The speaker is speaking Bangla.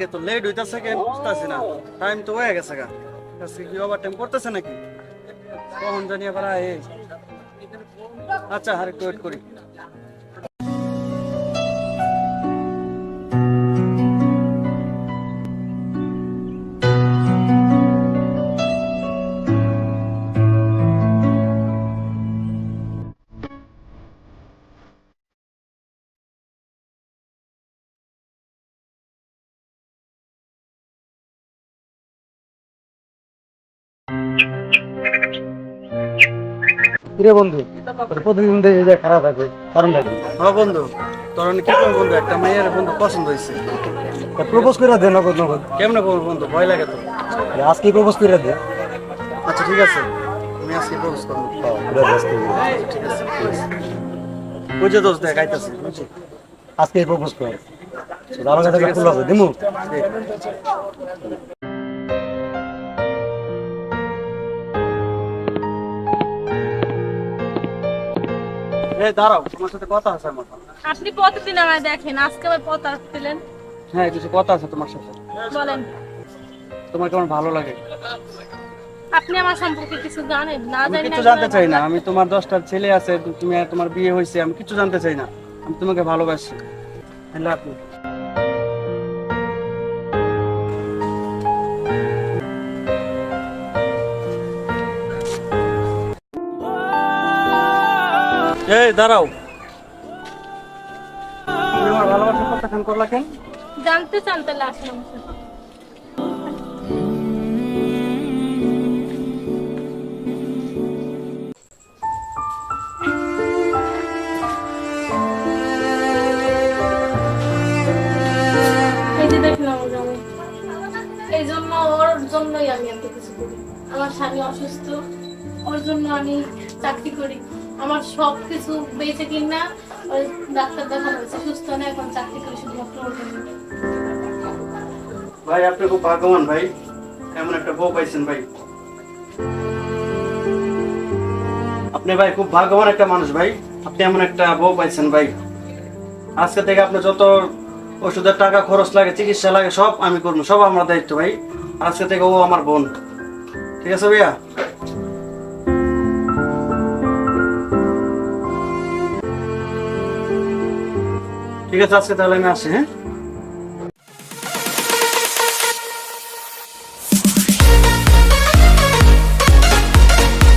আজকে তো লেট হইতাছে কেন বুঝতেছি না, টাইম তো হয়ে গেছে গা। আজকে কি ওভার টাইম করতেছে নাকি? কখন জানি আবার আচ্ছা আর একটু ওয়েট করি। কিরে বন্ধু, তোর প্রতিদিন দেখে যে খারাপ থাকে কারণ কি? হ্যাঁ বন্ধু, তোর কি করবো বন্ধু, একটা মেয়ের বন্ধু পছন্দ হয়েছে। প্রপোজ করে দে নগদ নগদ। কেমনে করবো বন্ধু, ভয় লাগে তো। আজকে প্রপোজ করে দে। আচ্ছা ঠিক আছে, আমি আজকে প্রপোজ করবো। ঠিক আছে বুঝে দোষ দেখ আইতাছে বুঝছি। আজকে প্রপোজ কর। আমার কাছে ফুল আছে দিমু। এই দাঁড়াও, তোমার সাথে কথা আছে আমার। আপনি প্রতিদিন আমায় দেখেন, আজকে আবার পথ আসছিলেন। হ্যাঁ কিছু কথা আছে তোমার সাথে। বলেন, তোমাকে আমার ভালো লাগে। আপনি আমার সম্পর্কে কিছু জানেন? না আমি জানি কিছু জানতে চাই না, আমি তোমার 10টা ছেলে আছে, তুমি তোমার বিয়ে হয়েছে, আমি কিছু জানতে চাই না। আমি তোমাকে ভালোবাসি। I love you. এই দাঁড়াও, তুমি আমার ভালোবাসার কথা কেন করলা কেন? জানতে চান তাহলে আসেন আমার সাথে। এই যে দেখুন আমার জামাই। এই জন্য ওর জন্যই আমি এত কিছু করি। আমার স্বামী অসুস্থ, ওর জন্য আমি চাকরি করি। আমার সব কিছু বেঁচে কিনা ওই ডাক্তার দেখানো হয়েছে, সুস্থ না, এখন চাকরি করি শুধুমাত্র ওর জন্য। ভাই আপনি খুব ভাগ্যবান ভাই, এমন একটা বউ পাইছেন ভাই। আপনি ভাই খুব ভাগ্যবান একটা মানুষ ভাই, আপনি এমন একটা বউ পাইছেন ভাই। আজকে থেকে আপনি যত ওষুধের টাকা খরচ লাগে, চিকিৎসা লাগে, সব আমি করবো, সব আমার দায়িত্ব ভাই। আজকে থেকে ও আমার বোন, ঠিক আছে ভাইয়া? ঠিক আছে আজকে তাহলে আমি আসি, হ্যাঁ।